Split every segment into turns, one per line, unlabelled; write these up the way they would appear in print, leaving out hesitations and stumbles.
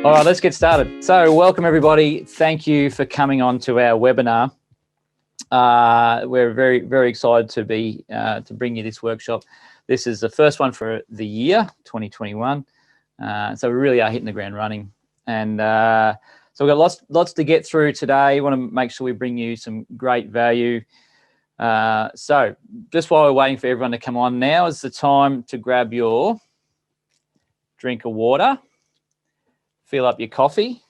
All right, let's get started. So welcome everybody. Thank you for coming on to our webinar. We're very, very excited to bring you this workshop. This is the first one for the year 2021. So we really are hitting the ground running. And so we've got lots to get through today. We want to make sure we bring you some great value. So just while we're waiting for everyone to come on, now is the time to grab your drink of water, fill up your coffee,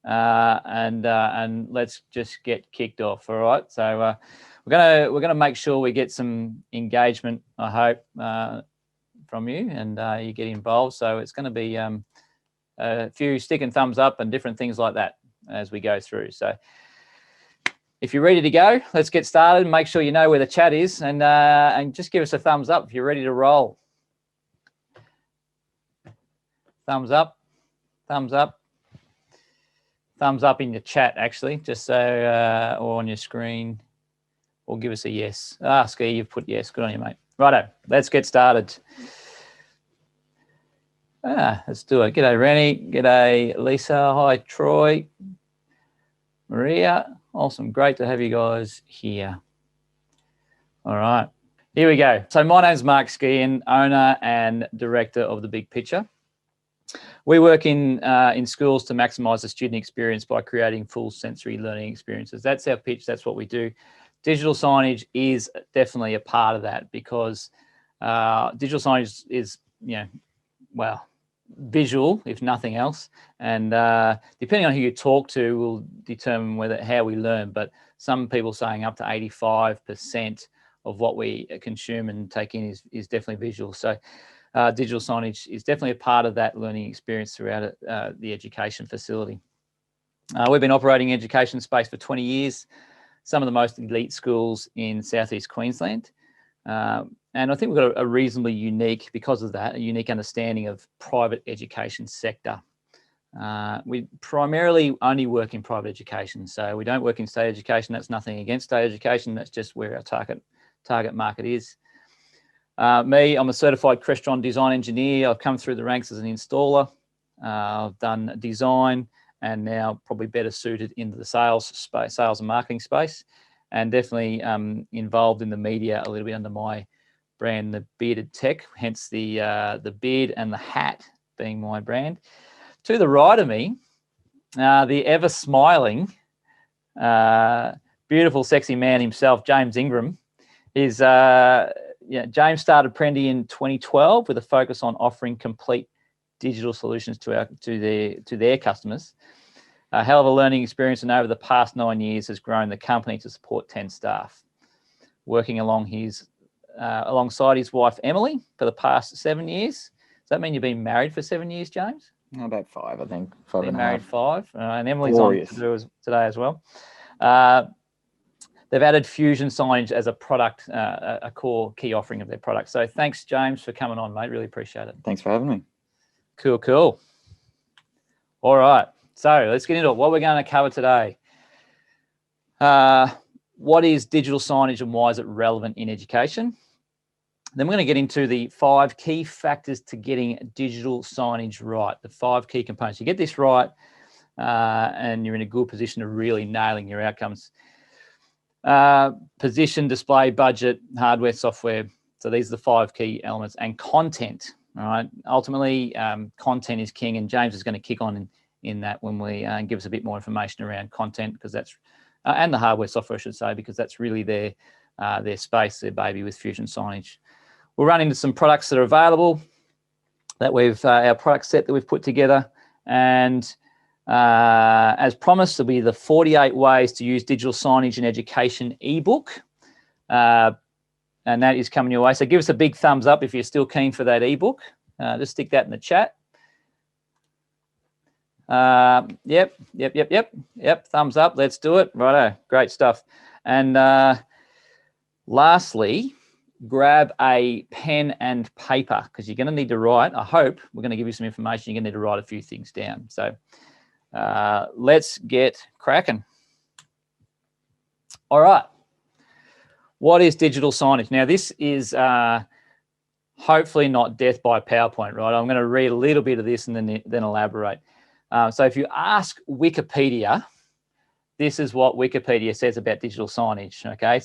and let's just get kicked off. All right. So we're gonna make sure we get some engagement, I hope, from you, and you get involved. So it's going to be a few stick and thumbs up and different things like that as we go through. So if you're ready to go, let's get started. Make sure you know where the chat is, and just give us a thumbs up if you're ready to roll. Thumbs up, thumbs up, thumbs up in your chat, actually, just so, or on your screen, or give us a yes. Ski, you've put yes. Good on you, mate. Righto, let's get started. Let's do it. G'day, Rennie. G'day, Lisa. Hi, Troy. Maria. Awesome. Great to have you guys here. All right, here we go. So my name's Mark Skian, owner and director of The Big Picture. We work in schools to maximise the student experience by creating full sensory learning experiences. That's our pitch. That's what we do. Digital signage is definitely a part of that, because digital signage is, well, visual, if nothing else. And depending on who you talk to will determine how we learn. But some people saying up to 85% of what we consume and take in is definitely visual. So digital signage is definitely a part of that learning experience throughout the education facility. We've been operating in education space for 20 years, some of the most elite schools in Southeast Queensland. And I think we've got a reasonably unique, because of that, a unique understanding of private education sector. We primarily only work in private education. So we don't work in state education. That's nothing against state education. That's just where our target market is. Me, I'm a certified Crestron design engineer. I've come through the ranks as an installer. I've done design, and now probably better suited into the sales and marketing space, and definitely involved in the media a little bit under my brand, The Bearded Tech, hence the beard and the hat being my brand. To the right of me, the ever smiling, beautiful, sexy man himself, James Ingram, is James started Prendy in 2012 with a focus on offering complete digital solutions to their customers. A hell of a learning experience, and over the past 9 years has grown the company to support 10 staff, working alongside his wife Emily for the past 7 years. Does that mean you've been married for 7 years, James?
About 5, I think. 5
been
and
married
a half.
5, and Emily's
Glorious.
on to do today as well. They've added Fusion Signage as a product, a core key offering of their product. So thanks, James, for coming on, mate. Really appreciate it.
Thanks for having me.
Cool. All right. So let's get into it. What we're going to cover today. What is digital signage and why is it relevant in education? Then we're going to get into the 5 key factors to getting digital signage right, the 5 key components. You get this right, and you're in a good position of really nailing your outcomes. Position, display, budget, hardware, software. So these are the 5 key elements. And content, all right? Ultimately, content is king, and James is going to kick on in that when we give us a bit more information around content, because that's, and the hardware, software, I should say, because that's really their space, their baby with Fusion Signage. We'll run into some products that are available, that our product set that we've put together, and as promised, there'll be the 48 ways to use digital signage in education ebook, and that is coming your way. So give us a big thumbs up if you're still keen for that ebook. Just stick that in the chat. Yep. Thumbs up. Let's do it. Righto. Great stuff. And lastly, grab a pen and paper, because you're going to need to write. I hope we're going to give you some information. You're going to need to write a few things down. So let's get cracking. All right. What is digital signage? Now, this is hopefully not death by PowerPoint, right? I'm going to read a little bit of this and then elaborate. So if you ask Wikipedia, this is what Wikipedia says about digital signage, okay?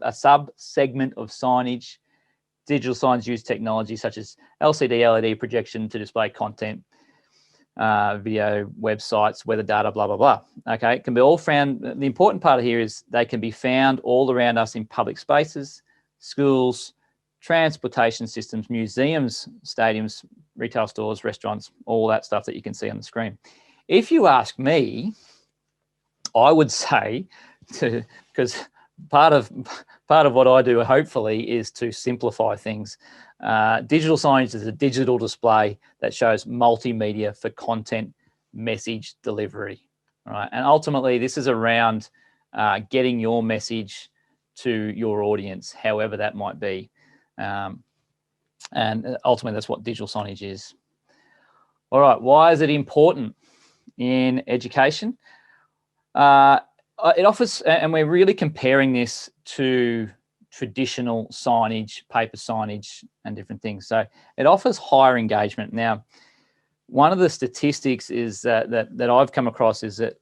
A sub-segment of signage. Digital signs use technology such as LCD, LED projection to display content, video, websites, weather data, blah, blah, blah. Okay, it can be all found. The important part here is they can be found all around us in public spaces, schools, transportation systems, museums, stadiums, retail stores, restaurants, all that stuff that you can see on the screen. If you ask me, I would say, because part of what I do, hopefully, is to simplify things. Digital signage is a digital display that shows multimedia for content message delivery. All right, and ultimately, this is around getting your message to your audience, however that might be. And ultimately, that's what digital signage is. All right, why is it important in education? It offers, and we're really comparing this to traditional signage, paper signage, and different things. So it offers higher engagement. Now, one of the statistics is that I've come across is that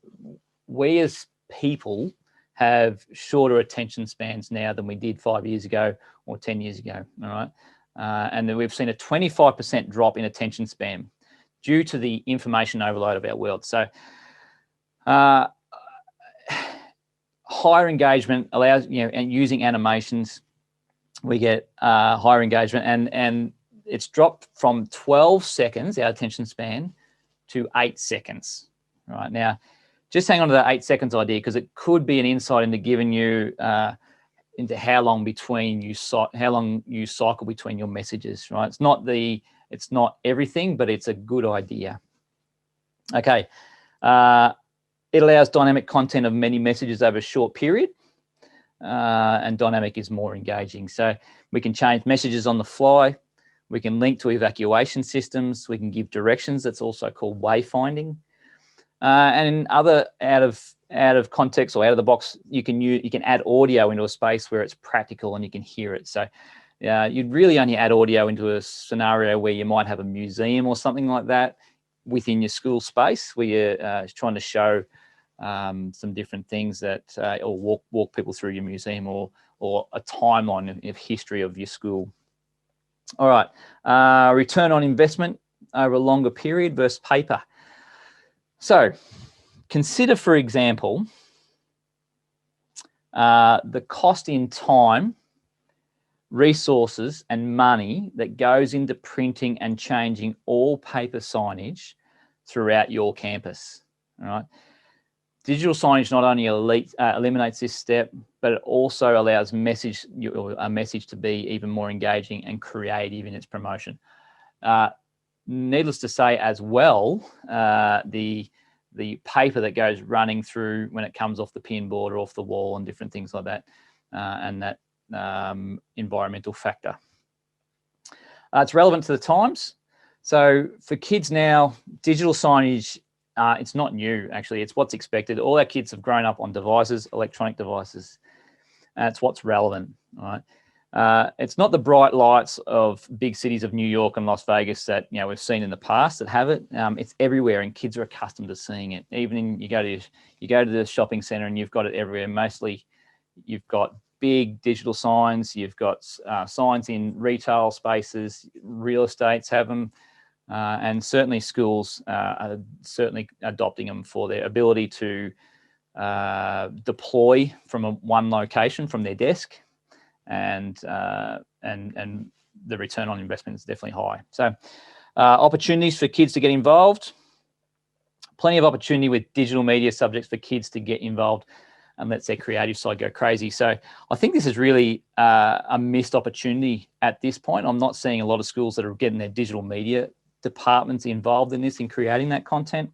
we as people have shorter attention spans now than we did 5 years ago or 10 years ago. All right, and then we've seen a 25% drop in attention span due to the information overload of our world. So higher engagement allows, and using animations, we get higher engagement, and it's dropped from 12 seconds, our attention span, to 8 seconds. Right now, just hang on to that 8 seconds idea, because it could be an insight into giving you into how long you cycle between your messages. Right, it's not everything, but it's a good idea. Okay. It allows dynamic content of many messages over a short period, and dynamic is more engaging. So we can change messages on the fly. We can link to evacuation systems. We can give directions. That's also called wayfinding. And in other out of context or out of the box, you can add audio into a space where it's practical and you can hear it. So you'd really only add audio into a scenario where you might have a museum or something like that within your school space, where you're trying to show some different things that, or walk people through your museum, or a timeline of history of your school. All right, return on investment over a longer period versus paper. So consider, for example, the cost in time, resources, and money that goes into printing and changing all paper signage throughout your campus. All right. Digital signage not only eliminates this step, but it also allows a message to be even more engaging and creative in its promotion. Needless to say, as well, the paper that goes running through when it comes off the pin board or off the wall and different things like that, and that environmental factor. It's relevant to the times. So for kids now, digital signage, it's not new, actually. It's what's expected. All our kids have grown up on devices, electronic devices. It's what's relevant, all right? It's not the bright lights of big cities of New York and Las Vegas that we've seen in the past that have it. It's everywhere, and kids are accustomed to seeing it. Even you go to the shopping center and you've got it everywhere. Mostly, you've got big digital signs. You've got signs in retail spaces. Real estates have them. And certainly schools are certainly adopting them for their ability to deploy from one location from their desk, and the return on investment is definitely high. So opportunities for kids to get involved. Plenty of opportunity with digital media subjects for kids to get involved and let their creative side go crazy. So I think this is really a missed opportunity at this point. I'm not seeing a lot of schools that are getting their digital media departments involved in this, in creating that content,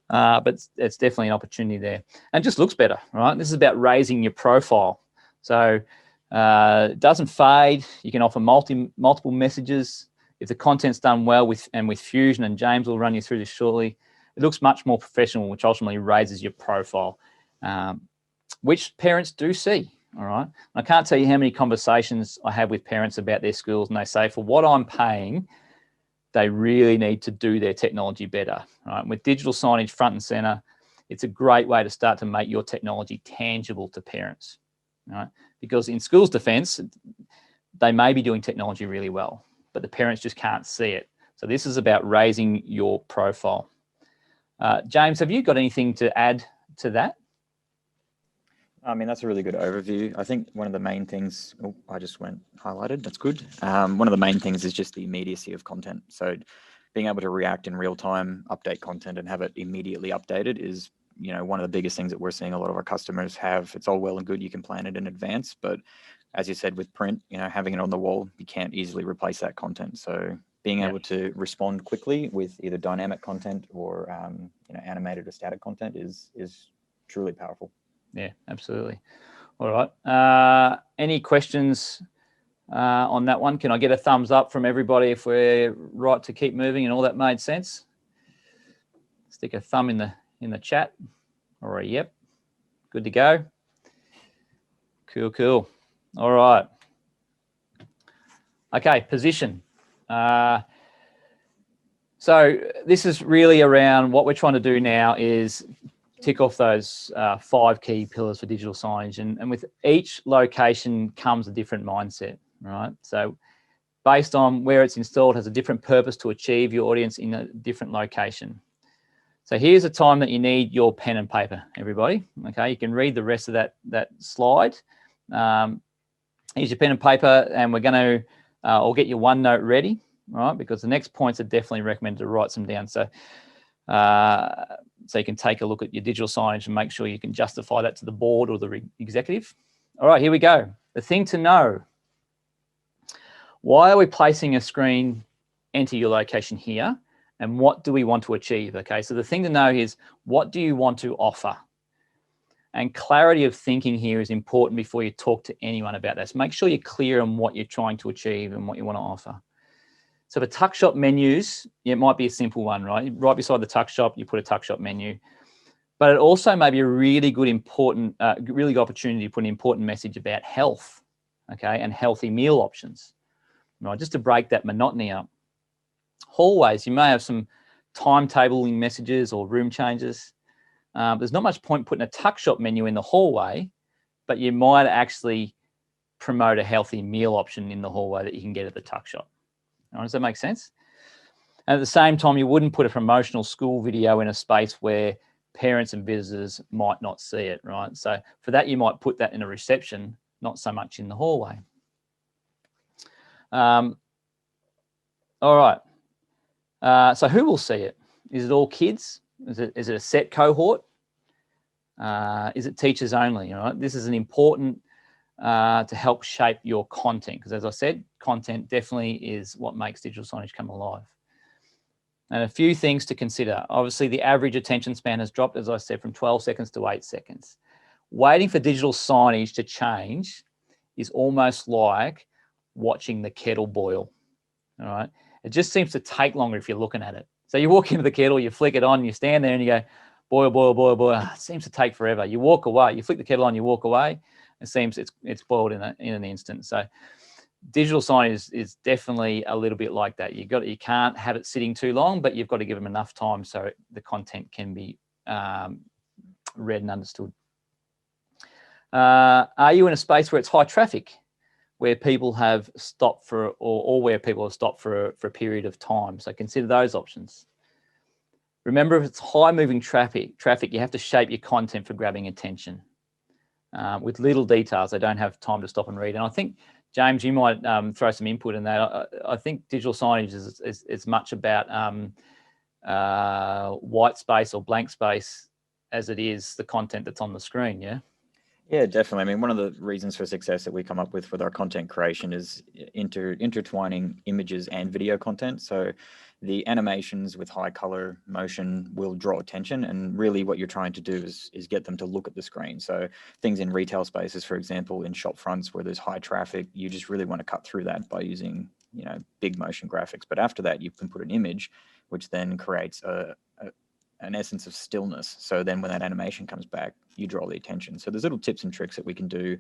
but it's definitely an opportunity there, and just looks better, right? This is about raising your profile, so it doesn't fade. You can offer multiple messages if the content's done well with Fusion, and James will run you through this shortly. It looks much more professional, which ultimately raises your profile, which parents do see. All right, I can't tell you how many conversations I have with parents about their schools, and they say, for what I'm paying they really need to do their technology better, right? With digital signage front and center, it's a great way to start to make your technology tangible to parents, right? Because in schools' defense, they may be doing technology really well, but the parents just can't see it. So this is about raising your profile. James, have you got anything to add to that?
I mean, that's a really good overview. I think one of the main things, oh, I just went highlighted, that's good. One of the main things is just the immediacy of content. So being able to react in real time, update content and have it immediately updated is, you know, one of the biggest things that we're seeing a lot of our customers have. It's all well and good, you can plan it in advance, but as you said with print, you know, having it on the wall, you can't easily replace that content. So being able to respond quickly with either dynamic content or you know, animated or static content is truly powerful.
Yeah, absolutely. All right. Any questions on that one? Can I get a thumbs up from everybody if we're right to keep moving and all that made sense? Stick a thumb in the chat. All right. Yep. Good to go. Cool, cool. All right. Okay, position. So this is really around what we're trying to do now is tick off those 5 key pillars for digital signage. And with each location comes a different mindset, right? So based on where it's installed has a different purpose to achieve your audience in a different location. So here's a time that you need your pen and paper, everybody. Okay, you can read the rest of that slide. Here's your pen and paper, and we're going to, I'll get your OneNote ready, right? Because the next points are definitely recommended to write some down. So you can take a look at your digital signage and make sure you can justify that to the board or the executive. All right, here we go. The thing to know. Why are we placing a screen, enter your location here, and what do we want to achieve? Okay, so the thing to know is, what do you want to offer? And clarity of thinking here is important before you talk to anyone about this. Make sure you're clear on what you're trying to achieve and what you want to offer. So for tuck shop menus, it might be a simple one, right? Right beside the tuck shop, you put a tuck shop menu. But it also may be a really good, important, really good opportunity to put an important message about health, okay, and healthy meal options, right? Just to break that monotony up. Hallways, you may have some timetabling messages or room changes. There's not much point putting a tuck shop menu in the hallway, but you might actually promote a healthy meal option in the hallway that you can get at the tuck shop. All right, does that make sense? And at the same time, you wouldn't put a promotional school video in a space where parents and visitors might not see it, right? So for that, you might put that in a reception, not so much in the hallway. All right. So who will see it? Is it all kids? Is it a set cohort? Is it teachers only? All right? This is an important to help shape your content, because as I said, content definitely is what makes digital signage come alive. And a few things to consider. Obviously, the average attention span has dropped, as I said, from 12 seconds to 8 seconds. Waiting for digital signage to change is almost like watching the kettle boil. All right. It just seems to take longer if you're looking at it. So you walk into the kettle, you flick it on, you stand there and you go, boil, boil, boil, boil. It seems to take forever. You walk away, you flick the kettle on, you walk away. It seems it's boiled in an instant. So digital signage is definitely a little bit like that. You can't have it sitting too long, but you've got to give them enough time so the content can be read and understood. Are you in a space where it's high traffic, where people have stopped for, or where people have stopped for a period of time? So consider those options. Remember, if it's high moving traffic, you have to shape your content for grabbing attention. With little details, they don't have time to stop and read. And I think, James, you might throw some input in that. I think digital signage is much about white space or blank space as it is the content that's on the screen, yeah?
Yeah, definitely. I mean, one of the reasons for success that we come up with our content creation is intertwining images and video content. So the animations with high color motion will draw attention, and really what you're trying to do is get them to look at the screen. So things in retail spaces, for example, in shop fronts where there's high traffic, you just really want to cut through that by using, you know, big motion graphics. But after that, you can put an image, which then creates an essence of stillness. So then when that animation comes back, you draw the attention. So there's little tips and tricks that we can do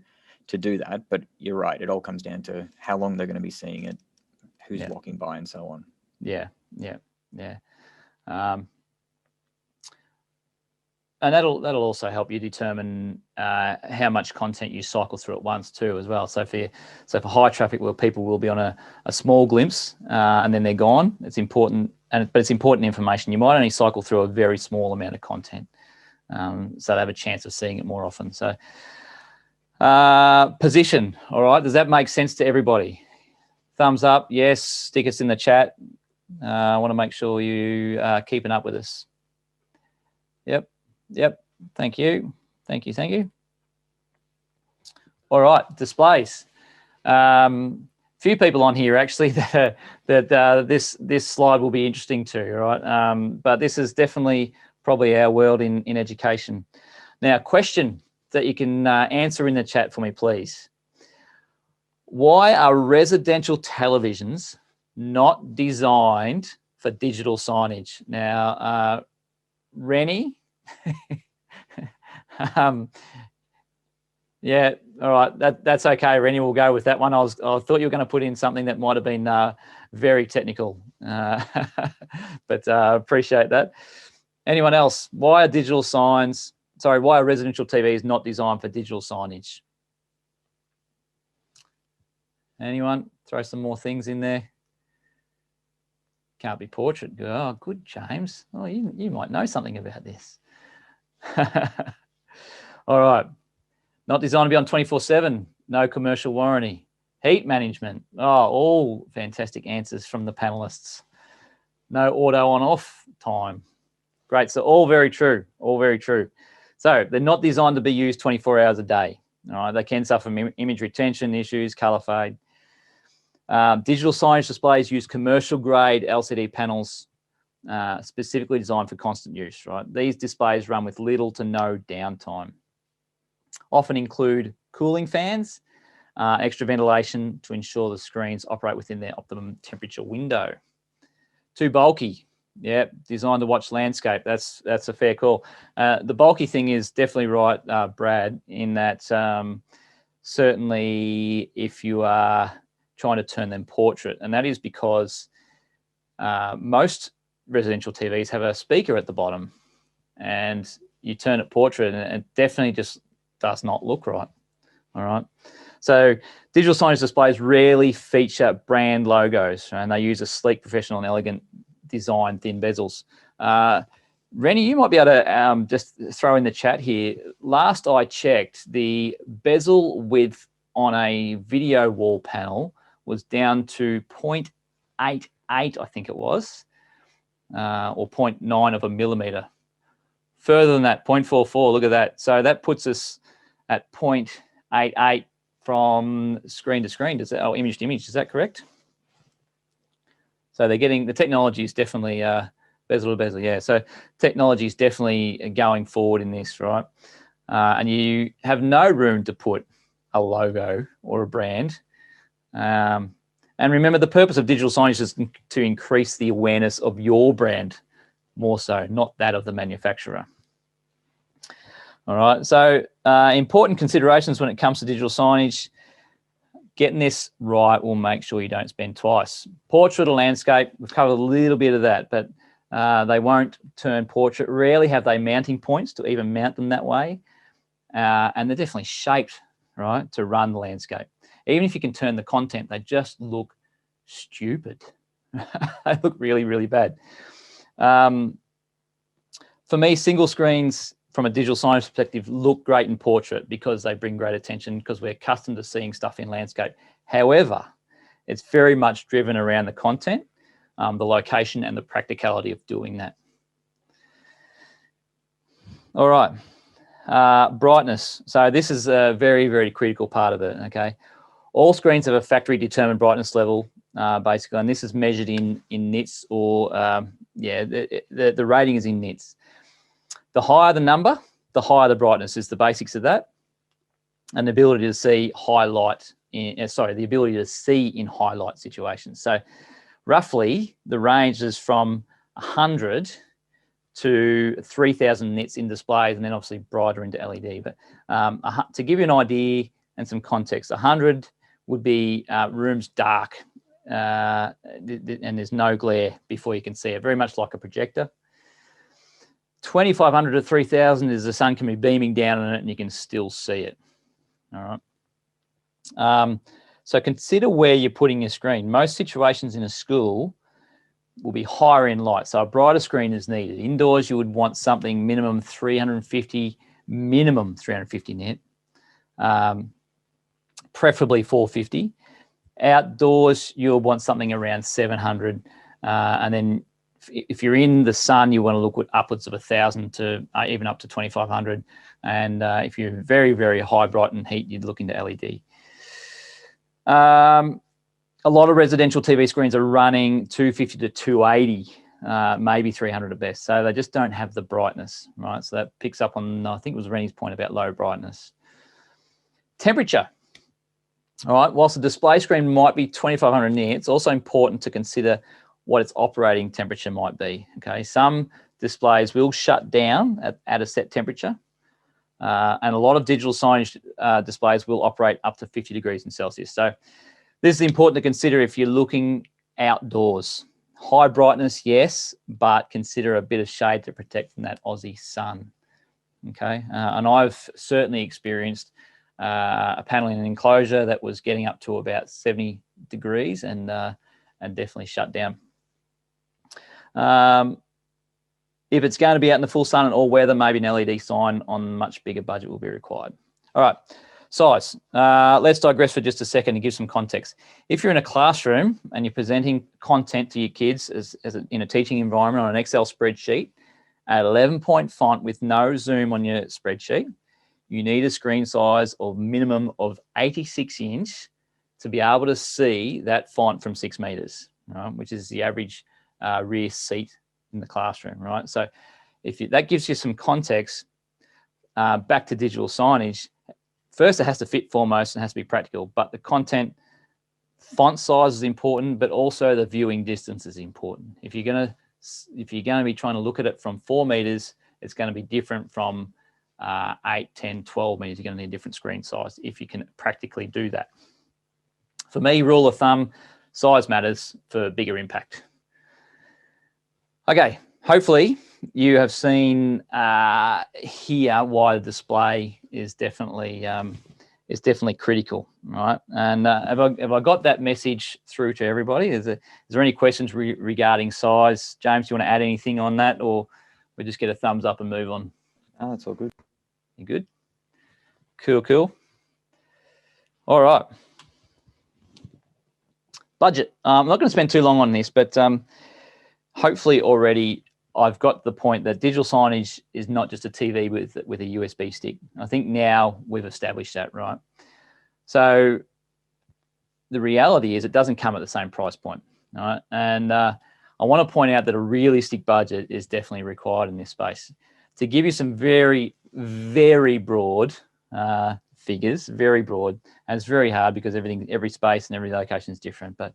to do that. But you're right, it all comes down to how long they're going to be seeing it, who's walking by, and so on.
Yeah, Yeah, yeah. And that'll also help you determine how much content you cycle through at once too, as well. So for high traffic, where people will be on a small glimpse and then they're gone, it's important. But it's important information. You might only cycle through a very small amount of content, so they have a chance of seeing it more often. So position, all right. Does that make sense to everybody? Thumbs up, yes. Stick us in the chat. I want to make sure you are keeping up with us. Yep. Thank you. All right, displays. Few people on here actually that this slide will be interesting to, right? But this is definitely probably our world in education. Now, question that you can answer in the chat for me, please. Why are residential televisions not designed for digital signage? Now, Rennie, yeah, all right, that's okay, Rennie, we'll go with that one. I thought you were going to put in something that might have been very technical, but appreciate that. Anyone else? Why are residential TVs not designed for digital signage? Anyone? Throw some more things in there. Can't be portrait. Oh, good, James. Oh, you might know something about this. All right. Not designed to be on 24/7. No commercial warranty. Heat management. Oh, all fantastic answers from the panelists. No auto on-off time. Great. So all very true. All very true. So they're not designed to be used 24 hours a day. All right. They can suffer from image retention issues, color fade. Digital signage displays use commercial-grade LCD panels specifically designed for constant use, right? These displays run with little to no downtime. Often include cooling fans, extra ventilation to ensure the screens operate within their optimum temperature window. Too bulky. Yeah, designed to watch landscape. That's a fair call. The bulky thing is definitely right, Brad, in that certainly if you are trying to turn them portrait, and that is because most residential TVs have a speaker at the bottom, and you turn it portrait and it definitely just does not look right. All right. So digital signage displays rarely feature brand logos, and they use a sleek, professional and elegant design, thin bezels. Rennie, you might be able to just throw in the chat here. Last I checked, the bezel width on a video wall panel was down to 0.88, I think it was, or 0.9 of a millimeter. Further than that, 0.44, look at that. So that puts us at 0.88 from screen to screen. Image to image, is that correct? So they're getting, the technology is definitely bezel to bezel, yeah. So technology is definitely going forward in this, right? And you have no room to put a logo or a brand. And remember, the purpose of digital signage is to increase the awareness of your brand more so, not that of the manufacturer. All right, so important considerations when it comes to digital signage. Getting this right will make sure you don't spend twice. Portrait or landscape, we've covered a little bit of that, but they won't turn portrait. Rarely have they mounting points to even mount them that way. And they're definitely shaped, right, to run the landscape. Even if you can turn the content, they just look stupid. They look really, really bad. For me, single screens from a digital signage perspective look great in portrait because they bring great attention, because we're accustomed to seeing stuff in landscape. However, it's very much driven around the content, the location and the practicality of doing that. All right, brightness. So this is a very, very critical part of it, okay? All screens have a factory determined brightness level, basically, and this is measured in nits, or the rating is in nits. The higher the number, the higher the brightness is the basics of that, and the ability to see highlight the ability to see in highlight situations. So roughly the range is from 100 to 3,000 nits in displays, and then obviously brighter into LED. But to give you an idea and some context, 100 would be rooms dark, and there's no glare before you can see it, very much like a projector. 2500 to 3000 is the sun can be beaming down on it and you can still see it. All right. So consider where you're putting your screen. Most situations in a school will be higher in light, so a brighter screen is needed. Indoors, you would want something minimum 350 nit, preferably 450. Outdoors, you'll want something around 700, and then if you're in the sun, you want to look at upwards of 1,000 to even up to 2,500. And if you're very, very high bright in heat, you'd look into LED. A lot of residential TV screens are running 250 to 280, maybe 300 at best. So they just don't have the brightness, right? So that picks up on, I think it was Rennie's point about low brightness. Temperature. All right, whilst the display screen might be 2,500 nits, it's also important to consider what its operating temperature might be. Okay, some displays will shut down at a set temperature, and a lot of digital signage displays will operate up to 50 degrees in Celsius. So this is important to consider if you're looking outdoors. High brightness, yes, but consider a bit of shade to protect from that Aussie sun. Okay, and I've certainly experienced a panel in an enclosure that was getting up to about 70 degrees and definitely shut down. If it's going to be out in the full sun and all weather, maybe an LED sign on much bigger budget will be required. All right, size. Let's digress for just a second and give some context. If you're in a classroom and you're presenting content to your kids in a teaching environment on an Excel spreadsheet at 11-point font with no zoom on your spreadsheet, you need a screen size of minimum of 86 inch to be able to see that font from 6 meters, right, which is the average rear seat in the classroom, right? So that gives you some context. Back to digital signage, first it has to fit foremost and has to be practical, but the content font size is important, but also the viewing distance is important. If you're going to be trying to look at it from 4 meters, it's going to be different from 8, 10, 12 meters. You're going to need a different screen size if you can practically do that. For me, rule of thumb, size matters for bigger impact. Okay, hopefully you have seen here why the display is definitely critical, right? And have I got that message through to everybody? Is there any questions regarding size? James, do you want to add anything on that, or we just get a thumbs up and move on?
Oh, that's all good.
You good? Cool. All right. Budget. I'm not going to spend too long on this, but hopefully already I've got the point that digital signage is not just a TV with a USB stick. I think now we've established that, right? So the reality is it doesn't come at the same price point, right? And I want to point out that a realistic budget is definitely required in this space. To give you some very, very broad figures, very broad, and it's very hard because every space and every location is different. But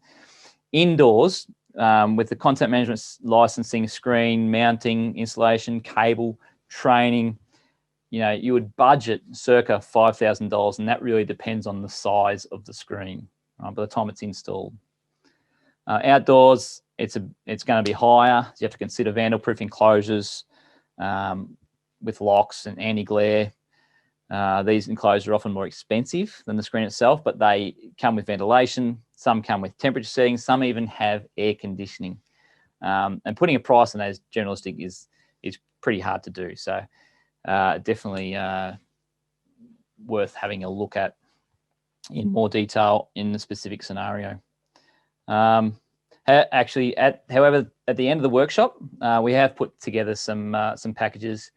indoors, with the content management licensing, screen, mounting, installation, cable, training, you would budget circa $5,000, and that really depends on the size of the screen by the time it's installed. Outdoors, it's going to be higher. So you have to consider vandal-proof enclosures with locks and anti-glare. These enclosures are often more expensive than the screen itself, but they come with ventilation. Some come with temperature settings. Some even have air conditioning. And putting a price on that is generalistic is pretty hard to do. So definitely worth having a look at in more detail in the specific scenario. However, at the end of the workshop, we have put together some packages.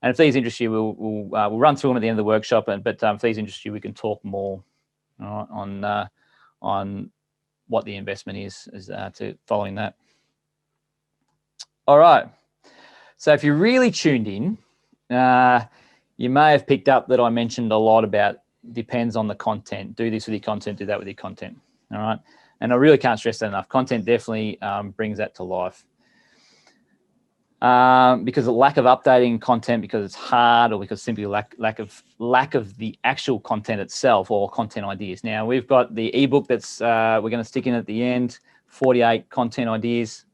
And if these interest you, we'll run through them at the end of the workshop. But if these interest you, we can talk more on what the investment is to following that. All right. So if you're really tuned in, you may have picked up that I mentioned a lot about depends on the content. Do this with your content. Do that with your content. All right. And I really can't stress that enough. Content definitely brings that to life. because of lack of updating content, because it's hard, or because simply lack of the actual content itself or content ideas. Now we've got the ebook that's we're going to stick in at the end, 48 content ideas,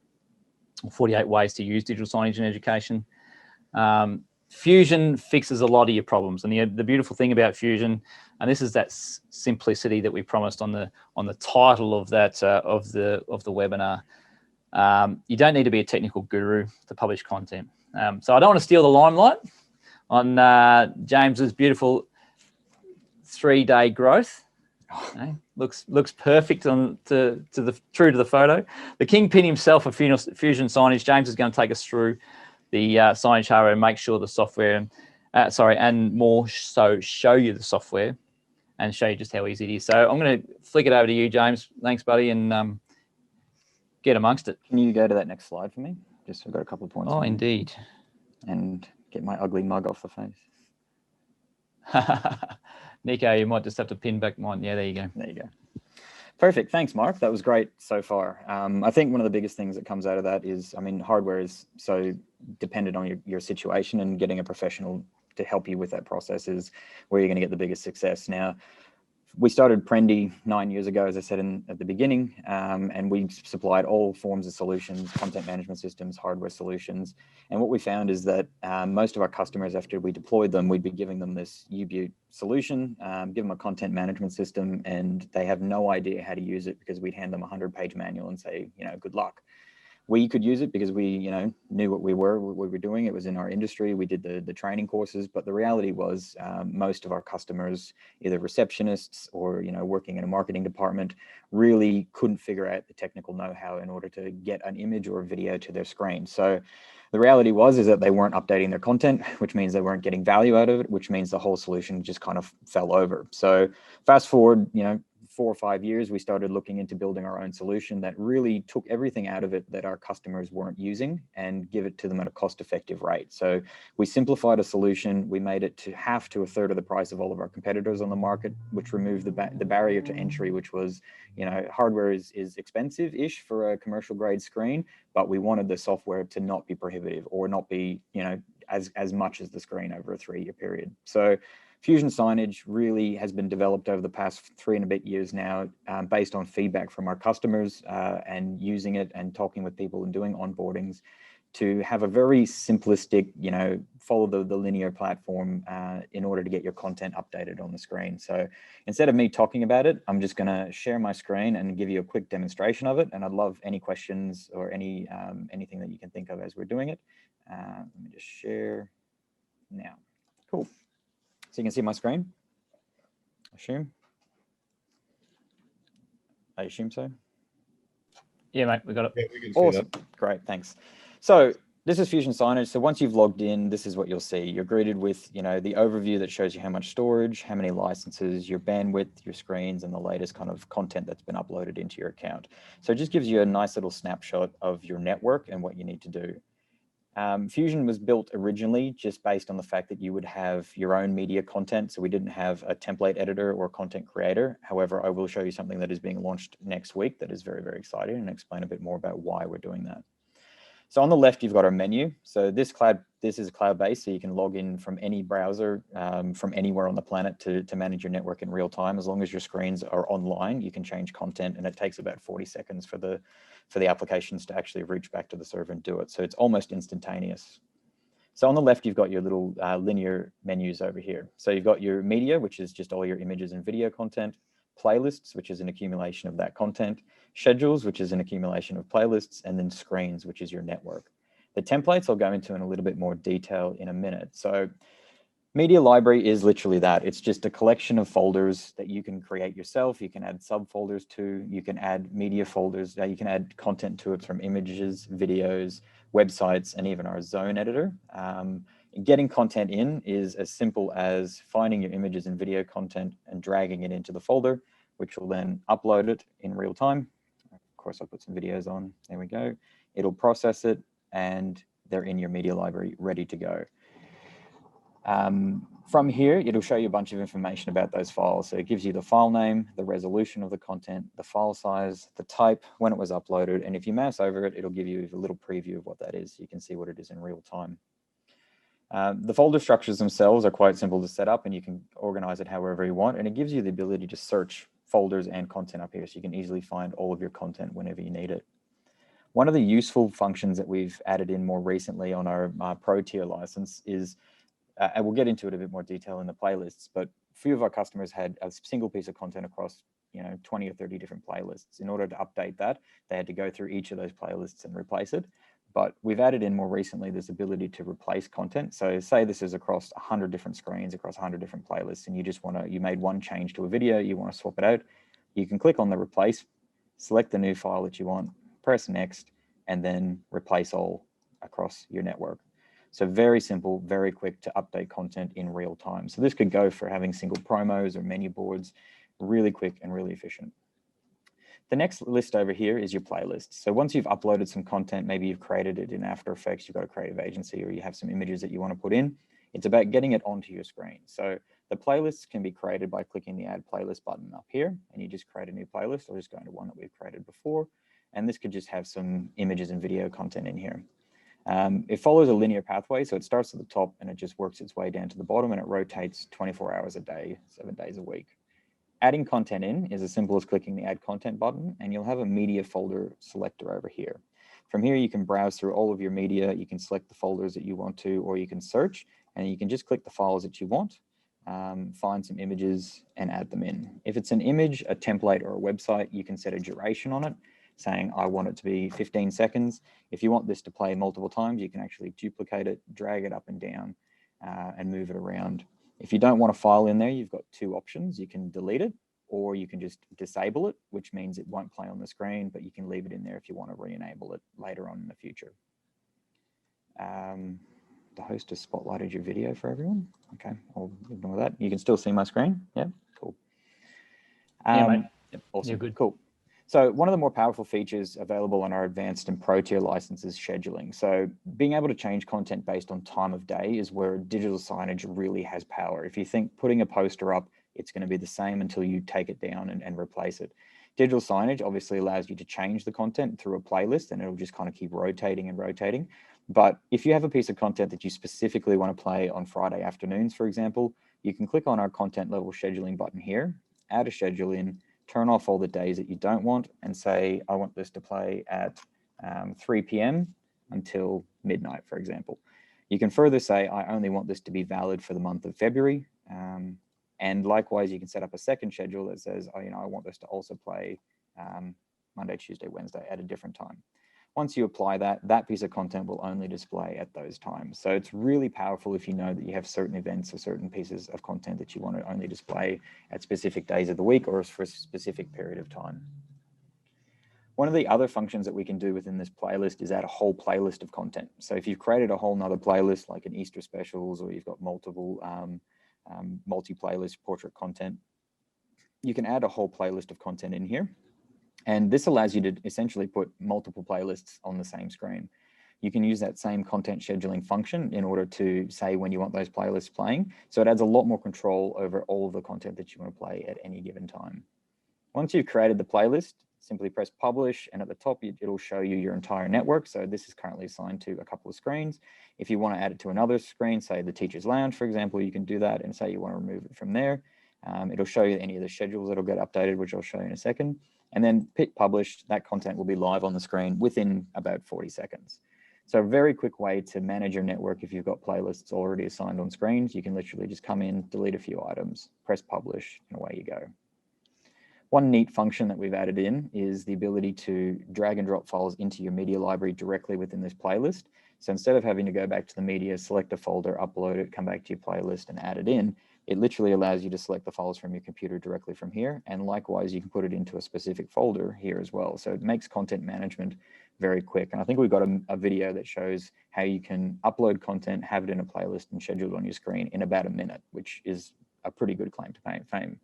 48 ways to use digital signage in education. Fusion fixes a lot of your problems, and the beautiful thing about Fusion, and this is that simplicity that we promised on the title of that of the webinar. You don't need to be a technical guru to publish content. So I don't want to steal the limelight on James's beautiful 3-day growth. Okay. Looks perfect on true to the photo. The kingpin himself of Fusion Signage, James is going to take us through the signage hardware and make sure the software, and more so show you the software and show you just how easy it is. So I'm going to flick it over to you, James. Thanks, buddy, and get amongst it.
Can you go to that next slide for me? Just I've got a couple of points.
Oh, indeed.
And get my ugly mug off the face.
Nico, you might just have to pin back mine. Yeah, there you go.
There you go. Perfect. Thanks, Mark. That was great so far. I think one of the biggest things that comes out of that is, I mean, hardware is so dependent on your situation, and getting a professional to help you with that process is where you're going to get the biggest success. Now, we started Prendy 9 years ago, as I said at the beginning, and we supplied all forms of solutions, content management systems, hardware solutions. And what we found is that most of our customers, after we deployed them, we'd be giving them this U-Butte solution, give them a content management system, and they have no idea how to use it, because we'd hand them a 100-page manual and say, good luck. We could use it because we, knew what we were doing. It was in our industry. We did the training courses, but the reality was most of our customers, either receptionists or, working in a marketing department, really couldn't figure out the technical know-how in order to get an image or a video to their screen. So the reality is that they weren't updating their content, which means they weren't getting value out of it, which means the whole solution just kind of fell over. So fast forward, 4 or 5 years, we started looking into building our own solution that really took everything out of it that our customers weren't using and give it to them at a cost-effective rate. So we simplified a solution. We made it to half to a third of the price of all of our competitors on the market, which removed the barrier to entry, which was, hardware is expensive-ish for a commercial grade screen, but we wanted the software to not be prohibitive or not be, as much as the screen over a 3-year period. So Fusion Signage really has been developed over the past 3 and a bit years now, based on feedback from our customers and using it and talking with people and doing onboardings to have a very simplistic, follow the linear platform in order to get your content updated on the screen. So instead of me talking about it, I'm just going to share my screen and give you a quick demonstration of it. And I'd love any questions or anything that you can think of as we're doing it. Let me just share now. Cool. So you can see my screen, I assume so.
Yeah, mate, we got it.
Yeah, we can see
Awesome.
that.
Great, thanks. So this is Fusion Signage. So once you've logged in, this is what you'll see. You're greeted with, the overview that shows you how much storage, how many licenses, your bandwidth, your screens, and the latest kind of content that's been uploaded into your account. So it just gives you a nice little snapshot of your network and what you need to do. Fusion was built originally just based on the fact that you would have your own media content. So we didn't have a template editor or content creator. However, I will show you something that is being launched next week that is very, very exciting, and explain a bit more about why we're doing that. So on the left, you've got our menu. So this is cloud-based, so you can log in from any browser from anywhere on the planet to manage your network in real time. As long as your screens are online, you can change content, and it takes about 40 seconds for the applications to actually reach back to the server and do it. So it's almost instantaneous. So on the left, you've got your little linear menus over here. So you've got your media, which is just all your images and video content, playlists, which is an accumulation of that content, schedules, which is an accumulation of playlists, and then screens, which is your network. The templates I'll go into in a little bit more detail in a minute. So media library is literally that. It's just a collection of folders that you can create yourself. You can add subfolders to, you can add media folders, you can add content to it from images, videos, websites, and even our zone editor. Getting content in is as simple as finding your images and video content and dragging it into the folder, which will then upload it in real time. Of course, I'll put some videos on. There we go. It'll process it, and they're in your media library ready to go. From here, it'll show you a bunch of information about those files. So it gives you the file name, the resolution of the content, the file size, the type, when it was uploaded. And if you mouse over it, it'll give you a little preview of what that is. You can see what it is in real time. The folder structures themselves are quite simple to set up, and you can organize it however you want. And it gives you the ability to search folders and content up here, so you can easily find all of your content whenever you need it. One of the useful functions that we've added in more recently on our Pro tier license is, and we'll get into it a bit more detail in the playlists, but a few of our customers had a single piece of content across 20 or 30 different playlists. In order to update that, they had to go through each of those playlists and replace it. But we've added in more recently this ability to replace content. So say this is across 100 different screens, across 100 different playlists, and you made one change to a video, you want to swap it out. You can click on the replace, select the new file that you want, press next, and then replace all across your network. So very simple, very quick to update content in real time. So this could go for having single promos or menu boards, really quick and really efficient. The next list over here is your playlist. So once you've uploaded some content, maybe you've created it in After Effects, you've got a creative agency, or you have some images that you want to put in, it's about getting it onto your screen. So the playlists can be created by clicking the Add Playlist button up here, and you just create a new playlist. I'll just go into one that we've created before, and this could just have some images and video content in here. It follows a linear pathway, so it starts at the top and it just works its way down to the bottom, and it rotates 24 hours a day, 7 days a week. Adding content in is as simple as clicking the Add Content button, and you'll have a media folder selector over here. From here, you can browse through all of your media. You can select the folders that you want to, or you can search, and you can just click the files that you want, find some images, and add them in. If it's an image, a template, or a website, you can set a duration on it, saying I want it to be 15 seconds. If you want this to play multiple times, you can actually duplicate it, drag it up and down, and move it around. If you don't want a file in there, you've got two options. You can delete it, or you can just disable it, which means it won't play on the screen, but you can leave it in there if you want to re-enable it later on in the future. The host has spotlighted your video for everyone. Okay, I'll ignore that. You can still see my screen. Yeah, cool.
Yeah, mate.
Yep, awesome.
You're good.
Cool. So one of the more powerful features available on our advanced and pro tier license is scheduling. So being able to change content based on time of day is where digital signage really has power. If you think putting a poster up, it's going to be the same until you take it down and replace it. Digital signage obviously allows you to change the content through a playlist, and it'll just kind of keep rotating and rotating. But if you have a piece of content that you specifically want to play on Friday afternoons, for example, you can click on our content level scheduling button here, add a schedule in, turn off all the days that you don't want, and say, I want this to play at 3 p.m. until midnight, for example. You can further say, I only want this to be valid for the month of February. And likewise, you can set up a second schedule that says, oh, I want this to also play Monday, Tuesday, Wednesday at a different time. Once you apply that, that piece of content will only display at those times. So it's really powerful if you know that you have certain events or certain pieces of content that you want to only display at specific days of the week or for a specific period of time. One of the other functions that we can do within this playlist is add a whole playlist of content. So if you've created a whole nother playlist, like an Easter specials, or you've got multiple multi-playlist portrait content, you can add a whole playlist of content in here. And this allows you to essentially put multiple playlists on the same screen. You can use that same content scheduling function in order to say when you want those playlists playing. So it adds a lot more control over all of the content that you want to play at any given time. Once you've created the playlist, simply press publish, and at the top, it'll show you your entire network. So this is currently assigned to a couple of screens. If you want to add it to another screen, say the teacher's lounge, for example, you can do that and say you want to remove it from there. It'll show you any of the schedules that'll get updated, which I'll show you in a second. And then hit publish, that content will be live on the screen within about 40 seconds. So a very quick way to manage your network if you've got playlists already assigned on screens. You can literally just come in, delete a few items, press publish, and away you go. One neat function that we've added in is the ability to drag and drop files into your media library directly within this playlist. So instead of having to go back to the media, select a folder, upload it, come back to your playlist and add it in, it literally allows you to select the files from your computer directly from here. And likewise, you can put it into a specific folder here as well. So it makes content management very quick. And I think we've got a video that shows how you can upload content, have it in a playlist and schedule it on your screen in about a minute, which is a pretty good claim to fame.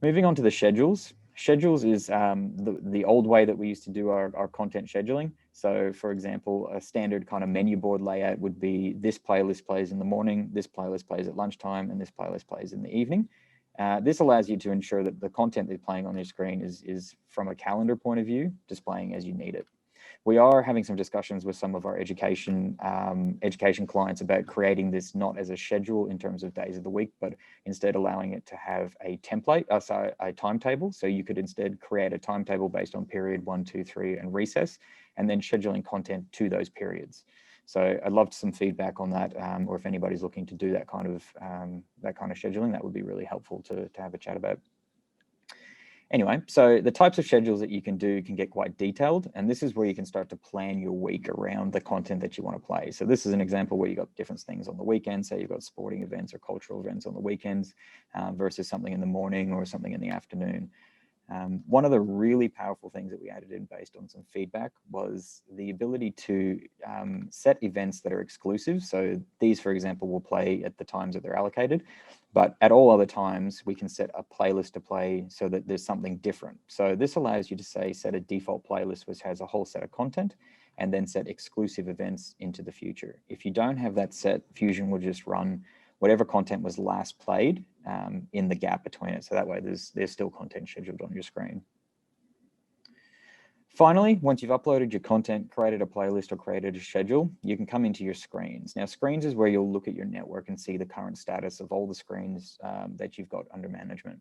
Moving on to the schedules. Schedules is the old way that we used to do our content scheduling. So for example, a standard kind of menu board layout would be this playlist plays in the morning, this playlist plays at lunchtime, and this playlist plays in the evening. This allows you to ensure that the content that's playing on your screen is from a calendar point of view, displaying as you need it. We are having some discussions with some of our education clients about creating this not as a schedule in terms of days of the week, but instead allowing it to have a template, a timetable. So you could instead create a timetable based on period 1, 2, 3, and recess, and then scheduling content to those periods. So I'd love some feedback on that, or if anybody's looking to do that kind of scheduling, that would be really helpful to have a chat about. Anyway, so the types of schedules that you can do can get quite detailed, and this is where you can start to plan your week around the content that you want to play. So this is an example where you've got different things on the weekend. Say you've got sporting events or cultural events on the weekends versus something in the morning or something in the afternoon. One of the really powerful things that we added in based on some feedback was the ability to set events that are exclusive. So these, for example, will play at the times that they're allocated, but at all other times, we can set a playlist to play so that there's something different. So this allows you to set a default playlist which has a whole set of content and then set exclusive events into the future. If you don't have that set, Fusion will just run whatever content was last played in the gap between it. So that way there's still content scheduled on your screen. Finally, once you've uploaded your content, created a playlist or created a schedule, you can come into your screens. Now, screens is where you'll look at your network and see the current status of all the screens that you've got under management.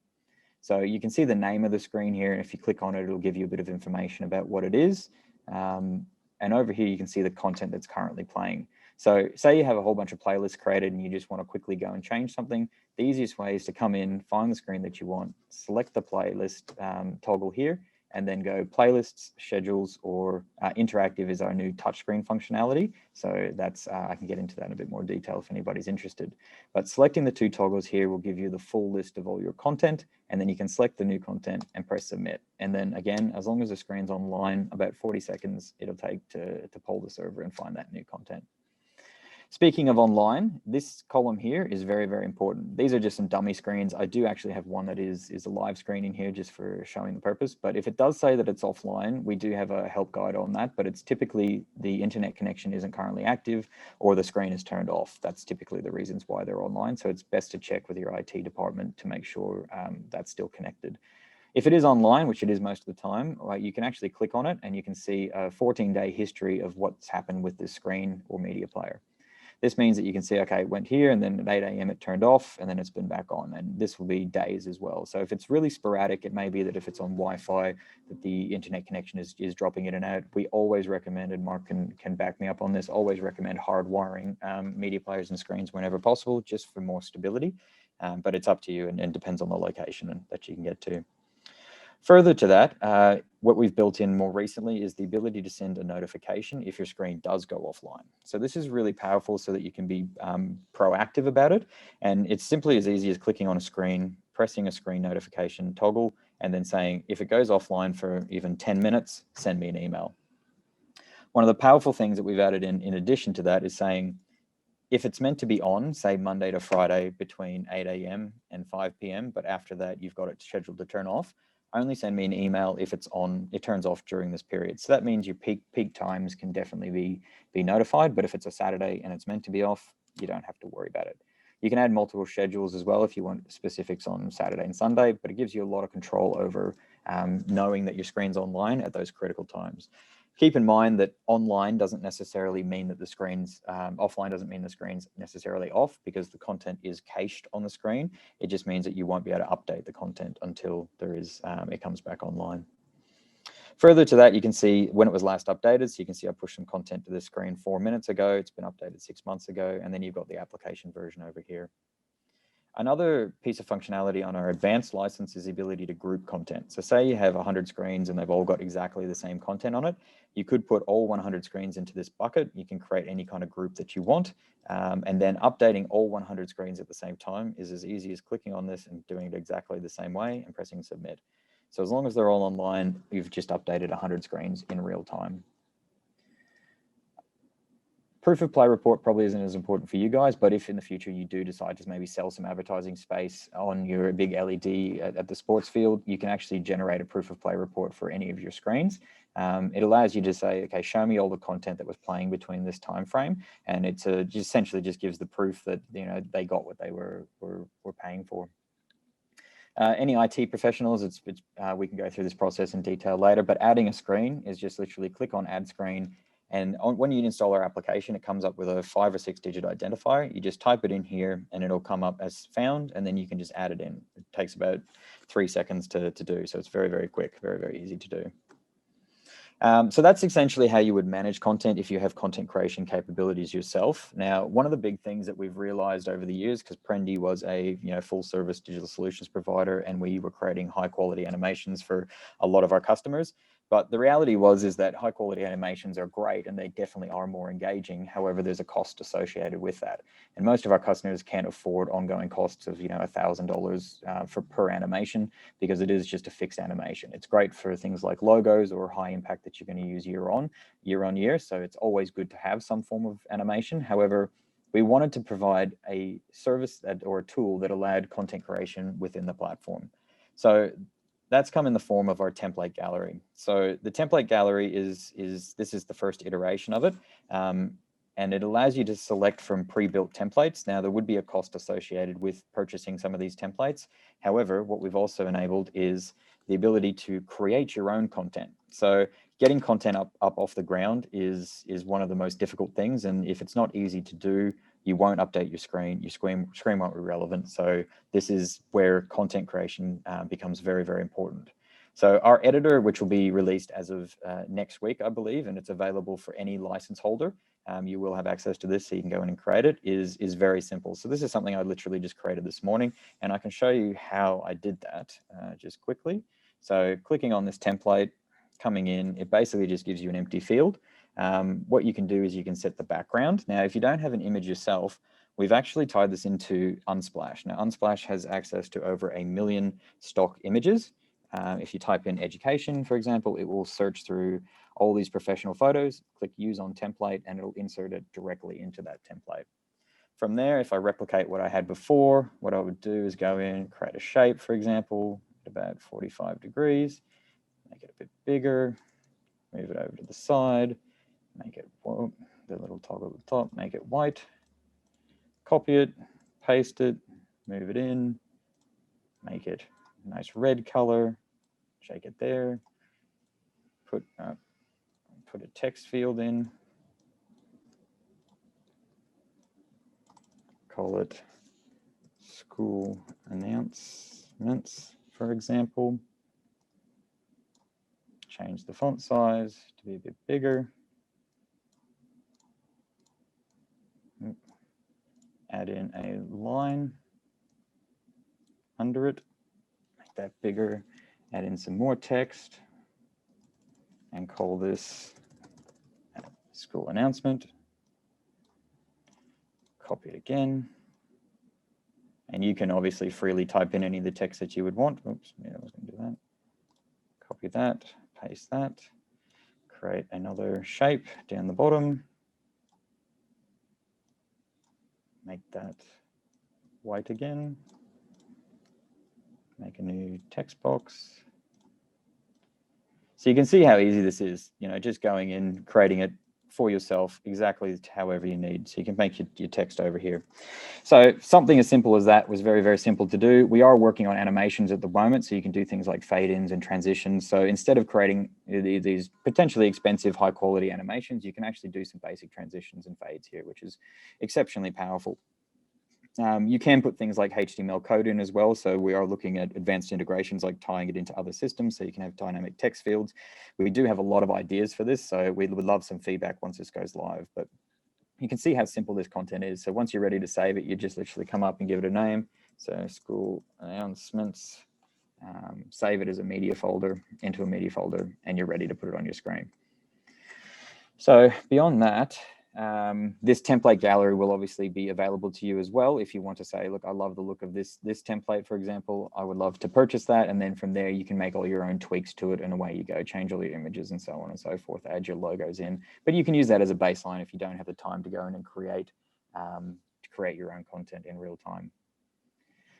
So you can see the name of the screen here. And if you click on it, it'll give you a bit of information about what it is. And over here, you can see the content that's currently playing. So say you have a whole bunch of playlists created and you just want to quickly go and change something. The easiest way is to come in, find the screen that you want, select the playlist toggle here, and then go playlists, schedules, or interactive is our new touchscreen functionality. So that's, I can get into that in a bit more detail if anybody's interested. But selecting the two toggles here will give you the full list of all your content, and then you can select the new content and press submit. And then again, as long as the screen's online, about 40 seconds it'll take to poll the server and find that new content. Speaking of online, this column here is very, very important. These are just some dummy screens. I do actually have one that is a live screen in here just for showing the purpose. But if it does say that it's offline, we do have a help guide on that, but it's typically the internet connection isn't currently active or the screen is turned off. That's typically the reasons why they're online. So it's best to check with your IT department to make sure that's still connected. If it is online, which it is most of the time, you can actually click on it and you can see a 14-day history of what's happened with this screen or media player. This means that you can see, okay, it went here and then at 8 a.m. it turned off and then it's been back on, and this will be days as well. So if it's really sporadic, it may be that if it's on Wi-Fi, that the internet connection is dropping in and out. We always recommend, and Mark can back me up on this, always recommend hardwiring media players and screens whenever possible, just for more stability. But it's up to you and depends on the location that you can get to. Further to that, what we've built in more recently is the ability to send a notification if your screen does go offline. So this is really powerful so that you can be proactive about it. And it's simply as easy as clicking on a screen, pressing a screen notification toggle, and then saying, if it goes offline for even 10 minutes, send me an email. One of the powerful things that we've added in addition to that is saying, if it's meant to be on, say Monday to Friday between 8 a.m. and 5 p.m., but after that you've got it scheduled to turn off, only send me an email if it's on, it turns off during this period. So that means your peak times can definitely be notified, but if it's a Saturday and it's meant to be off, you don't have to worry about it. You can add multiple schedules as well if you want specifics on Saturday and Sunday, but it gives you a lot of control over knowing that your screen's online at those critical times. Keep in mind that online doesn't necessarily mean that the screen's offline doesn't mean the screen's necessarily off, because the content is cached on the screen. It just means that you won't be able to update the content until it comes back online. Further to that, you can see when it was last updated. So you can see I pushed some content to this screen 4 minutes ago. It's been updated 6 months ago. And then you've got the application version over here. Another piece of functionality on our advanced license is the ability to group content. So say you have 100 screens and they've all got exactly the same content on it. You could put all 100 screens into this bucket. You can create any kind of group that you want. And then updating all 100 screens at the same time is as easy as clicking on this and doing it exactly the same way and pressing submit. So as long as they're all online, you've just updated 100 screens in real time. Proof of play report probably isn't as important for you guys, but if in the future you do decide to maybe sell some advertising space on your big LED at the sports field, you can actually generate a proof of play report for any of your screens. It allows you to say, okay, show me all the content that was playing between this time frame, and it's essentially just gives the proof that they got what they were paying for. Any IT professionals, we can go through this process in detail later, but adding a screen is just literally click on add screen. And when you install our application, it comes up with a 5 or 6 digit identifier. You just type it in here and it'll come up as found, and then you can just add it in. It takes about 3 seconds to do. So it's very, very quick, very, very easy to do. So that's essentially how you would manage content if you have content creation capabilities yourself. Now, one of the big things that we've realized over the years, because Prendy was a full service digital solutions provider, and we were creating high quality animations for a lot of our customers. But the reality is that high quality animations are great and they definitely are more engaging. However, there's a cost associated with that. And most of our customers can't afford ongoing costs of $1,000 per animation, because it is just a fixed animation. It's great for things like logos or high impact that you're going to use year on year. So it's always good to have some form of animation. However, we wanted to provide a service or a tool that allowed content creation within the platform. So that's come in the form of our template gallery. So the template gallery is the first iteration of it. And it allows you to select from pre-built templates. Now, there would be a cost associated with purchasing some of these templates. However, what we've also enabled is the ability to create your own content. So getting content up off the ground is one of the most difficult things. And if it's not easy to do, you won't update your screen. Your screen won't be relevant. So this is where content creation becomes very, very important. So our editor, which will be released as of next week, I believe, and it's available for any license holder. You will have access to this, so you can go in and create it, is very simple. So this is something I literally just created this morning, and I can show you how I did that just quickly. So clicking on this template, coming in, it basically just gives you an empty field. What you can do is you can set the background. Now, if you don't have an image yourself, we've actually tied this into Unsplash. Now, Unsplash has access to over 1 million stock images. If you type in education, for example, it will search through all these professional photos, click use on template, and it'll insert it directly into that template. From there, if I replicate what I had before, what I would do is go in, create a shape, for example, at about 45 degrees, make it a bit bigger, move it over to the side, make it, the little toggle at the top, make it white, copy it, paste it, move it in, make it a nice red color, shake it there, put a text field in, call it school announcements, for example. Change the font size to be a bit bigger. Add in a line under it, make that bigger, add in some more text, and call this school announcement. Copy it again. And you can obviously freely type in any of the text that you would want. Oops, yeah, I was going to do that. Copy that, paste that, create another shape down the bottom. Make that white again. Make a new text box. So you can see how easy this is, just going in, creating it for yourself exactly however you need. So you can make your text over here. So something as simple as that was very, very simple to do. We are working on animations at the moment, so you can do things like fade-ins and transitions. So instead of creating these potentially expensive, high-quality animations, you can actually do some basic transitions and fades here, which is exceptionally powerful. You can put things like HTML code in as well. So we are looking at advanced integrations like tying it into other systems so you can have dynamic text fields. We do have a lot of ideas for this, so we would love some feedback once this goes live. But you can see how simple this content is. So once you're ready to save it, you just literally come up and give it a name. So school announcements, save it as a media folder, into a media folder, and you're ready to put it on your screen. So beyond that, This template gallery will obviously be available to you as well. If you want to say, look, I love the look of this template, for example, I would love to purchase that. And then from there, you can make all your own tweaks to it, and away you go, change all your images and so on and so forth, add your logos in. But you can use that as a baseline if you don't have the time to go in and create your own content in real time.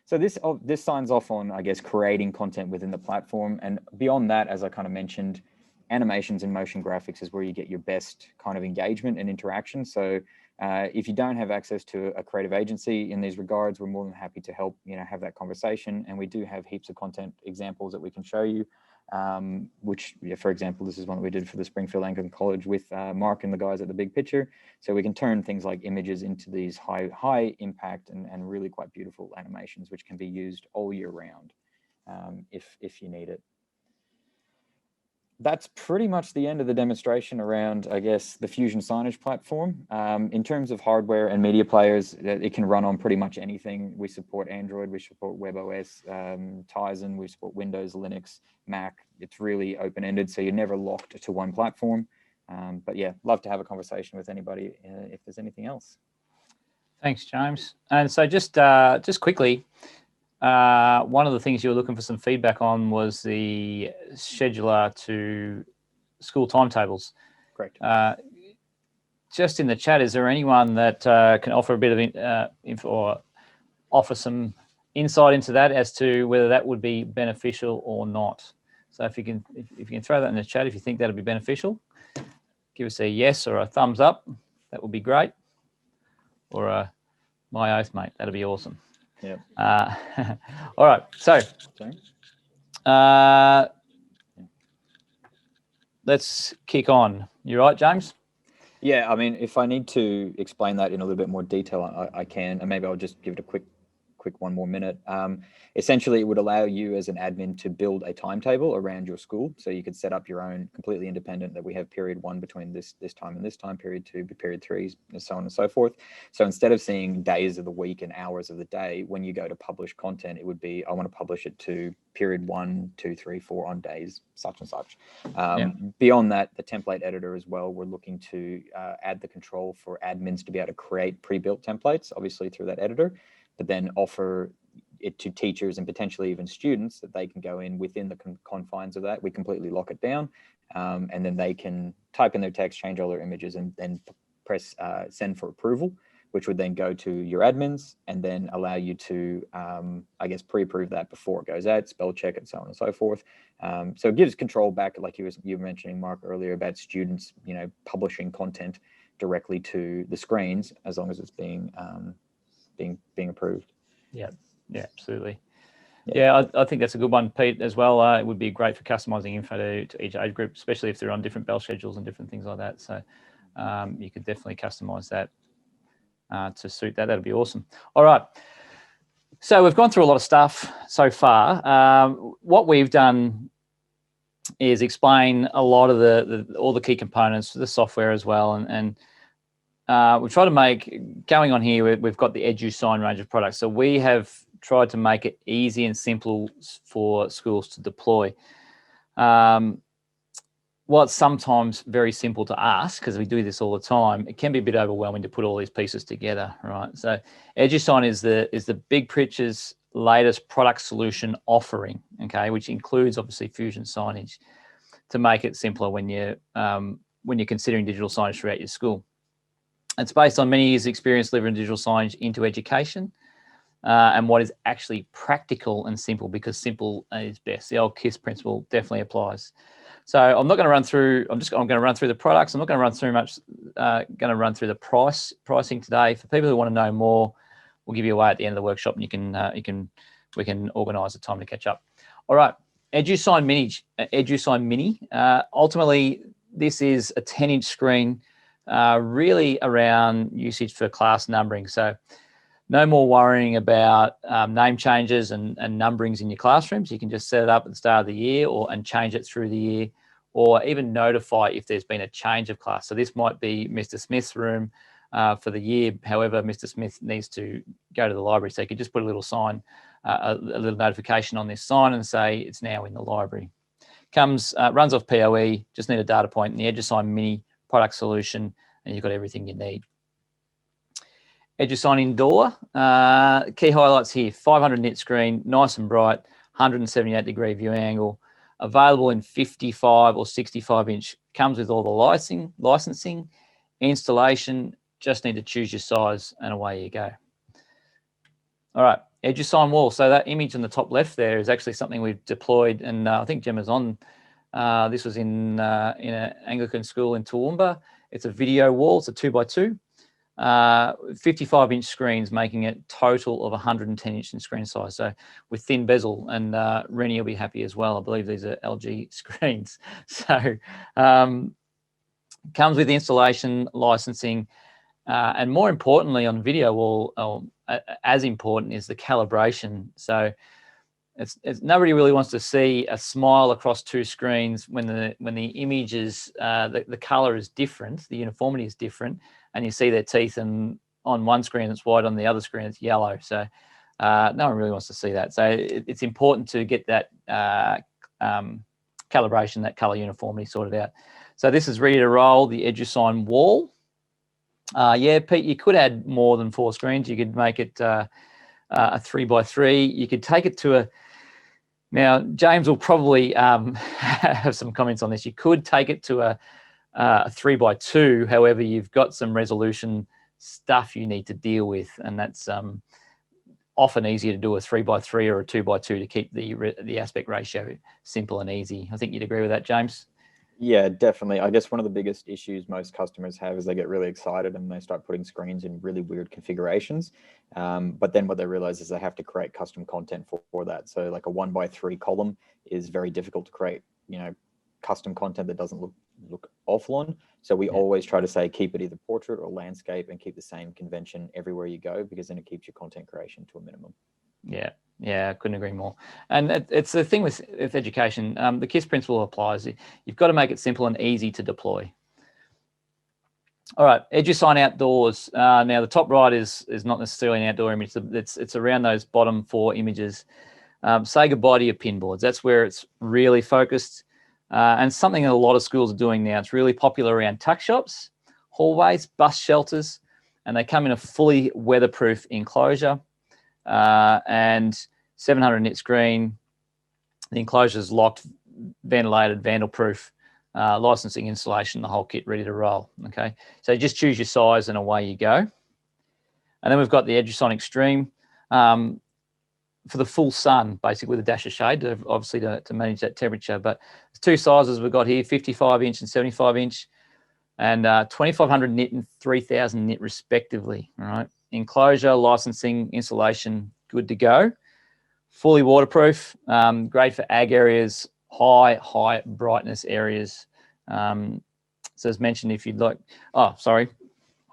So this signs off on, I guess, creating content within the platform. And beyond that, as I kind of mentioned, animations and motion graphics is where you get your best kind of engagement and interaction. So if you don't have access to a creative agency in these regards, we're more than happy to help, have that conversation. And we do have heaps of content examples that we can show you, which, for example, this is one that we did for the Springfield Anglican College with Mark and the guys at the Big Picture. So we can turn things like images into these high impact and really quite beautiful animations, which can be used all year round if you need it. That's pretty much the end of the demonstration around, I guess, the Fusion Signage platform. In terms of hardware and media players, it can run on pretty much anything. We support Android, we support WebOS, Tizen, we support Windows, Linux, Mac. It's really open-ended, so you're never locked to one platform. But yeah, love to have a conversation with anybody if there's anything else.
Thanks, James. And so just quickly, one of the things you were looking for some feedback on was the scheduler to school timetables.
Correct.
Just in the chat, is there anyone that can offer a bit of info or offer some insight into that as to whether that would be beneficial or not? So if you can throw that in the chat, if you think that would be beneficial, give us a yes or a thumbs up. That would be great. Or a my oath, mate. That'd be awesome.
Yeah.
All right. So let's kick on. You right, James?
Yeah. I mean, if I need to explain that in a little bit more detail, I can, and maybe I'll just give it a quick 1 more minute. Essentially, it would allow you as an admin to build a timetable around your school. So you could set up your own completely independent, that we have period 1 between this time and this time, period 2, period 3, and so on and so forth. So instead of seeing days of the week and hours of the day, when you go to publish content, it would be, I want to publish it to period 1, 2, 3, 4 on days such and such. Beyond that, the template editor as well, we're looking to add the control for admins to be able to create pre-built templates, obviously through that editor, but then offer it to teachers and potentially even students that they can go in within the confines of that. We completely lock it down, and then they can type in their text, change all their images, and then press send for approval, which would then go to your admins and then allow you to, I guess, pre-approve that before it goes out, spell check it, so on and so forth. So it gives control back, like you were mentioning, Mark, earlier, about students, publishing content directly to the screens, as long as it's being approved.
Yeah, absolutely. Yeah, I think that's a good one, Pete, as well. It would be great for customizing info to each age group, especially if they're on different bell schedules and different things like that. So you could definitely customize that to suit that. That'd be awesome. All right. So we've gone through a lot of stuff so far. What we've done is explain a lot of all the key components for the software as well, and we've tried to make, going on here, we've got the EduSign range of products. So we have tried to make it easy and simple for schools to deploy. What's sometimes very simple to ask, because we do this all the time, it can be a bit overwhelming to put all these pieces together, right? So EduSign is the Big Picture's latest product solution offering, okay, which includes obviously Fusion Signage, to make it simpler when you're considering digital signage throughout your school. It's based on many years' experience delivering digital signage into education, and what is actually practical and simple, because simple is best. The old KISS principle definitely applies. So I'm not going to run through. I'm going to run through the products. I'm not going to run through much. Going to run through the pricing today. For people who want to know more, we'll give you away at the end of the workshop, and we can organise a time to catch up. All right, EduSign Mini. Ultimately, this is a 10-inch screen, really around usage for class numbering. So no more worrying about name changes and numberings in your classrooms. You can just set it up at the start of the year and change it through the year, or even notify if there's been a change of class. So this might be Mr. Smith's room for the year. However, Mr. Smith needs to go to the library. So you could just put a little sign, a little notification on this sign and say it's now in the library. Runs off PoE, just need a data point, and the EduSign Mini product solution and you've got everything you need. EduSign Indoor, key highlights here, 500 nit screen, nice and bright, 178-degree view angle, available in 55 or 65-inch, comes with all the licensing, installation, just need to choose your size and away you go. All right, EduSign Wall. So that image in the top left there is actually something we've deployed, and I think Gemma's on. This was in an Anglican school in Toowoomba. It's a video wall. It's a 2x2. 55-inch screens, making it total of 110-inch in screen size. So with thin bezel, and Rennie will be happy as well. I believe these are LG screens. So comes with installation, licensing, and more importantly on video wall, as important is the calibration. So it's nobody really wants to see a smile across two screens when the image is the color is different, the uniformity is different, and you see their teeth, and on one screen it's white, on the other screen it's yellow. So no one really wants to see that. So it's important to get that calibration, that color uniformity sorted out. So this is ready to roll, the EduSign Wall. Yeah, Pete, you could add more than 4 screens. You could make it a 3x3. You could take it to a, now James will probably have some comments on this. You could take it to a 3x2. However, you've got some resolution stuff you need to deal with, and that's often easier to do a 3x3 or a 2x2 to keep the aspect ratio simple and easy. I think you'd agree with that, James.
Yeah, definitely. I guess one of the biggest issues most customers have is they get really excited and they start putting screens in really weird configurations. But then what they realize is they have to create custom content for that. So like a 1x3 column is very difficult to create, custom content that doesn't look awful on. So we always try to say, keep it either portrait or landscape, and keep the same convention everywhere you go, because then it keeps your content creation to a minimum.
Yeah, I couldn't agree more. And it's the thing with education, the KISS principle applies. You've got to make it simple and easy to deploy. All right, EduSign Outdoors. Now the top right is not necessarily an outdoor image. It's around those bottom 4 images. Say goodbye to your pin boards. That's where it's really focused, and something that a lot of schools are doing now. It's really popular around tuck shops, hallways, bus shelters, and they come in a fully weatherproof enclosure. And 700 nit screen, the enclosure is locked, ventilated, vandal-proof, licensing, installation, the whole kit ready to roll. Okay, so you just choose your size and away you go. And then we've got the EduSign Extreme for the full sun, basically with a dash of shade, obviously to manage that temperature. But there's 2 sizes we've got here, 55-inch and 75-inch, and 2500 nit and 3000 nit respectively. All right. Enclosure, licensing, installation, good to go. Fully waterproof, great for ag areas, high brightness areas. So as mentioned, if you'd like, I'll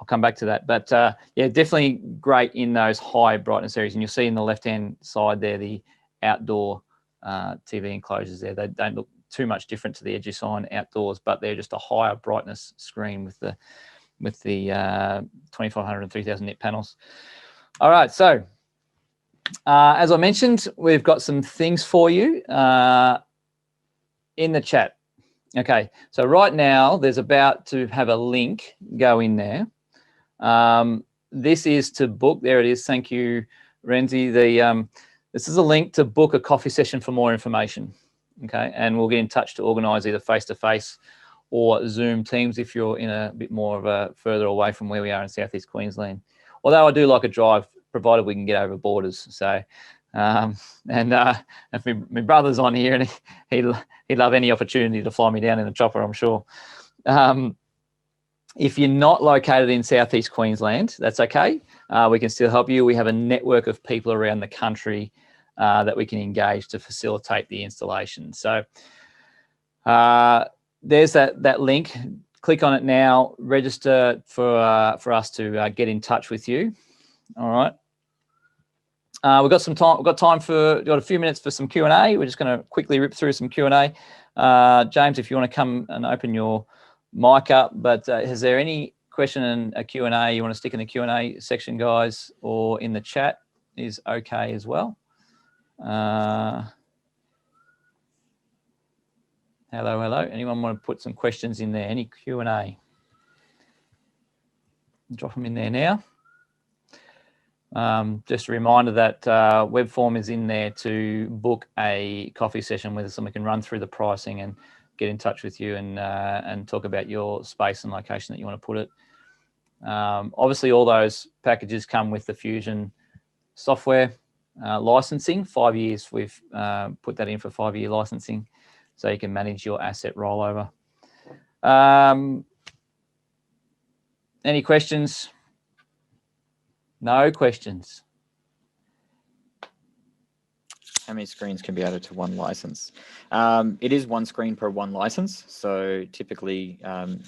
come back to that. But yeah, definitely great in those high brightness areas. And you'll see in the left-hand side there, the outdoor TV enclosures there. They don't look too much different to the EduSign Outdoors, but they're just a higher brightness screen with the 2500 and 3000 nit panels. All right, so as I mentioned, we've got some things for you in the chat. Okay, so right now there's about to have a link go in there. This is to book. There it is. Thank you, Renzi. This is a link to book a coffee session for more information. Okay, and we'll get in touch to organise either face-to-face or Zoom Teams if you're in a bit more of a further away from where we are in Southeast Queensland. Although I do like a drive, provided we can get over borders. So, if my brother's on here, and he'd love any opportunity to fly me down in a chopper, I'm sure. If you're not located in Southeast Queensland, that's okay. We can still help you. We have a network of people around the country that we can engage to facilitate the installation. So there's that link. Click on it now. Register for us to get in touch with you. All right. We've got some time. We've got time for. We've got a few minutes for some Q&A. We're just going to quickly rip through some Q&A. James, if you want to come and open your mic up. But is there any question in a Q&A you want to stick in the Q&A section, guys, or in the chat is okay as well. Hello. Anyone want to put some questions in there? Any Q&A? drop them in there now. Just a reminder that web form is in there to book a coffee session with us, and we can run through the pricing and get in touch with you and talk about your space and location that you want to put it. Obviously, all those packages come with the Fusion software licensing. 5 years, we've put that in for 5-year licensing, so you can manage your asset rollover. Any questions? No questions.
How many screens can be added to one license? It is one screen per one license. So typically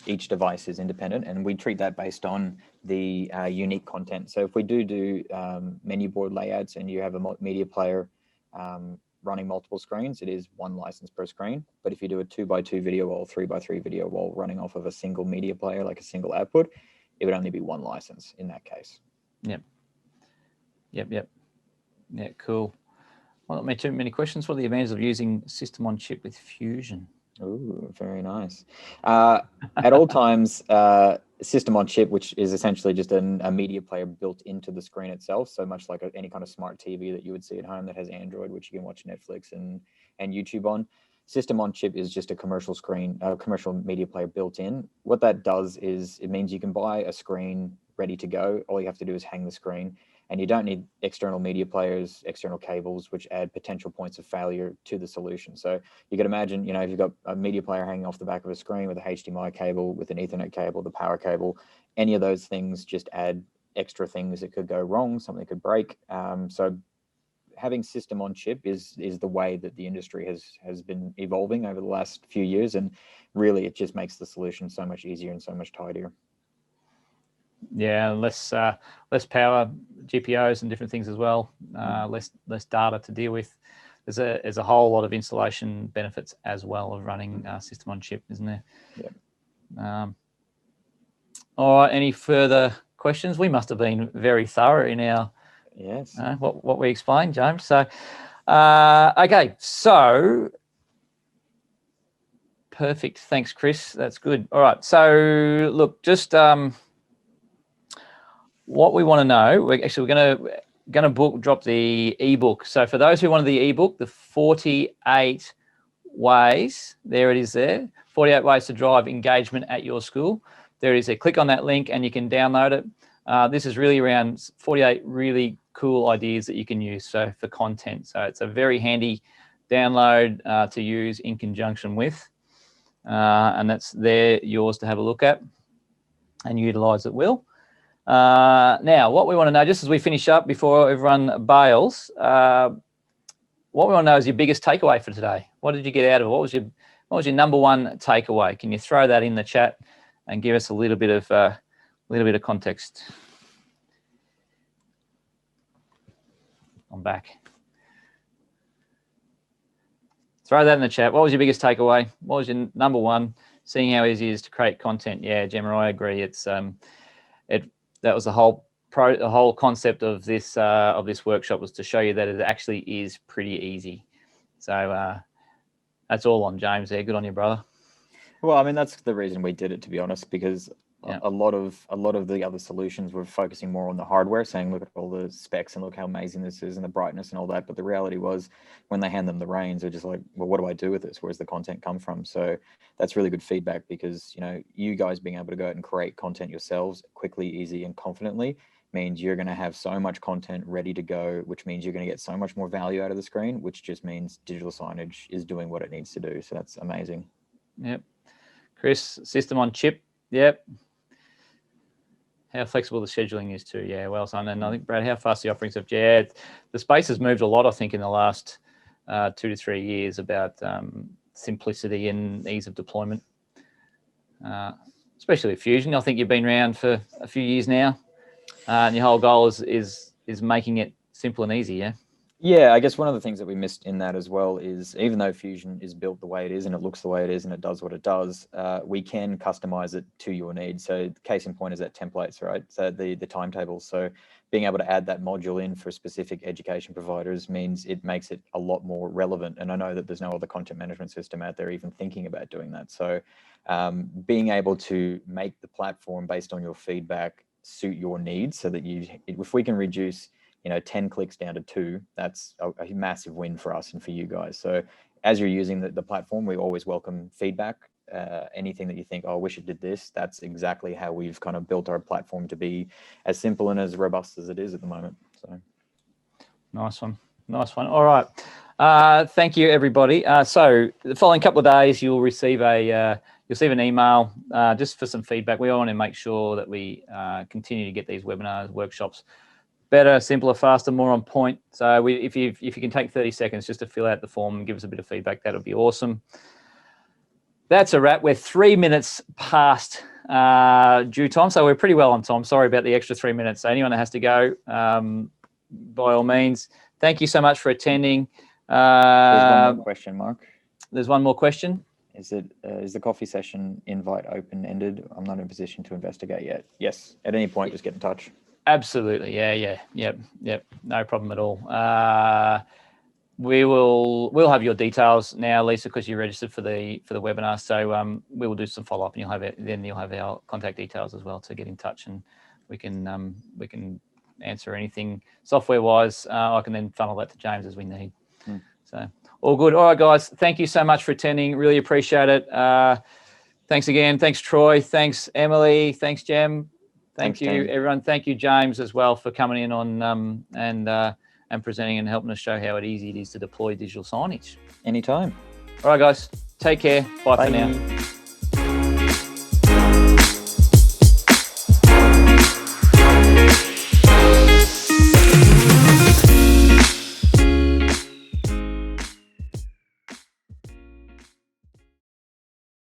each device is independent, and we treat that based on the unique content. So if we do menu board layouts and you have a media player running multiple screens, it is one license per screen. But if you do a 2x2 video wall, 3x3 video wall running off of a single media player, like a single output, it would only be one license in that case.
Yep. Yeah, cool. Well, not too many questions. What are the advantages of using system on chip with Fusion?
Ooh, very nice. At all times, system on chip, which is essentially just a media player built into the screen itself, so much like any kind of smart TV that you would see at home that has Android, which you can watch Netflix and YouTube on. System on chip is just a commercial screen, a commercial media player built in. What that does is it means you can buy a screen ready to go. All you have to do is hang the screen, and you don't need external media players, external cables, which add potential points of failure to the solution. So you can imagine, if you've got a media player hanging off the back of a screen with a HDMI cable, with an Ethernet cable, the power cable, any of those things just add extra things that could go wrong, something could break. So having system on chip is the way that the industry has been evolving over the last few years, and really it just makes the solution so much easier and so much tidier.
Yeah, less power, GPOs and different things as well. Less data to deal with. There's a whole lot of installation benefits as well of running system on chip, isn't there?
Yeah.
All right. Any further questions? We must have been very thorough in our what we explained, James. So, okay. So, perfect. Thanks, Chris. That's good. All right. So, look, just what we want to know, we're going to drop the ebook. So for those who wanted the ebook, the 48 ways, there it is there, 48 ways to drive engagement at your school. There is a click on that link and you can download it. This is really around 48 really cool ideas that you can use for content. So it's a very handy download to use in conjunction with, and that's there yours to have a look at and utilize at will. Now, what we want to know, just as we finish up before everyone bails, what we want to know is your biggest takeaway for today. What did you get out of it? What was your number one takeaway? Can you throw that in the chat and give us a little bit of context? I'm back. Throw that in the chat. What was your biggest takeaway? What was your number one? Seeing how easy it is to create content. Yeah, Gemma, I agree. It's that was the whole concept of this workshop, was to show you that it actually is pretty easy. So that's all on James there. Good on you, brother.
Well, I mean, that's the reason we did it, to be honest, because a lot of the other solutions were focusing more on the hardware, saying, look at all the specs and look how amazing this is and the brightness and all that. But the reality was, when they hand them the reins, they're just like, well, what do I do with this? Where's the content come from? So that's really good feedback, because you guys being able to go out and create content yourselves quickly, easy, and confidently means you're going to have so much content ready to go, which means you're going to get so much more value out of the screen, which just means digital signage is doing what it needs to do. So that's amazing.
Yep. Chris, system on chip. Yep. How flexible the scheduling is too. Yeah, well done. And I think, Brad, how fast the offerings have. Yeah, the space has moved a lot, I think, in the last 2 to 3 years about simplicity and ease of deployment, especially with Fusion. I think you've been around for a few years now, and your whole goal is making it simple and easy. Yeah.
Yeah, I guess one of the things that we missed in that as well is, even though Fusion is built the way it is and it looks the way it is and it does what it does, we can customize it to your needs. So case in point is that templates, right? So the timetables. So being able to add that module in for specific education providers means it makes it a lot more relevant. And I know that there's no other content management system out there even thinking about doing that. So being able to make the platform based on your feedback suit your needs, so that if we can reduce 10 clicks down to 2, that's a massive win for us and for you guys. So as you're using the platform, we always welcome feedback. Anything that you think, oh, I wish it did this, that's exactly how we've kind of built our platform to be as simple and as robust as it is at the moment. So
nice one. All right. Thank you, everybody. So the following couple of days, you'll receive an email just for some feedback. We all want to make sure that we continue to get these webinars, workshops better, simpler, faster, more on point. So if you can take 30 seconds just to fill out the form and give us a bit of feedback, that would be awesome. That's a wrap. We're 3 minutes past due time, so we're pretty well on time. Sorry about the extra 3 minutes. So anyone that has to go, by all means, thank you so much for attending.
There's one more question, Mark.
There's one more question.
Is the coffee session invite open-ended? I'm not in a position to investigate yet. Yes, at any point, just get in touch.
Absolutely. Yep. No problem at all. We'll have your details now, Lisa, because you're registered for the webinar. So we will do some follow up, and you'll have our contact details as well to get in touch, and we can answer anything software wise. I can then funnel that to James as we need. So all good. All right, guys. Thank you so much for attending. Really appreciate it. Thanks again. Thanks, Troy. Thanks, Emily. Thanks, Jem. Thanks, you, Tim. Everyone. Thank you, James, as well, for coming in on and presenting and helping us show how easy it is to deploy digital signage.
Anytime.
All right, guys. Take care. Bye for now.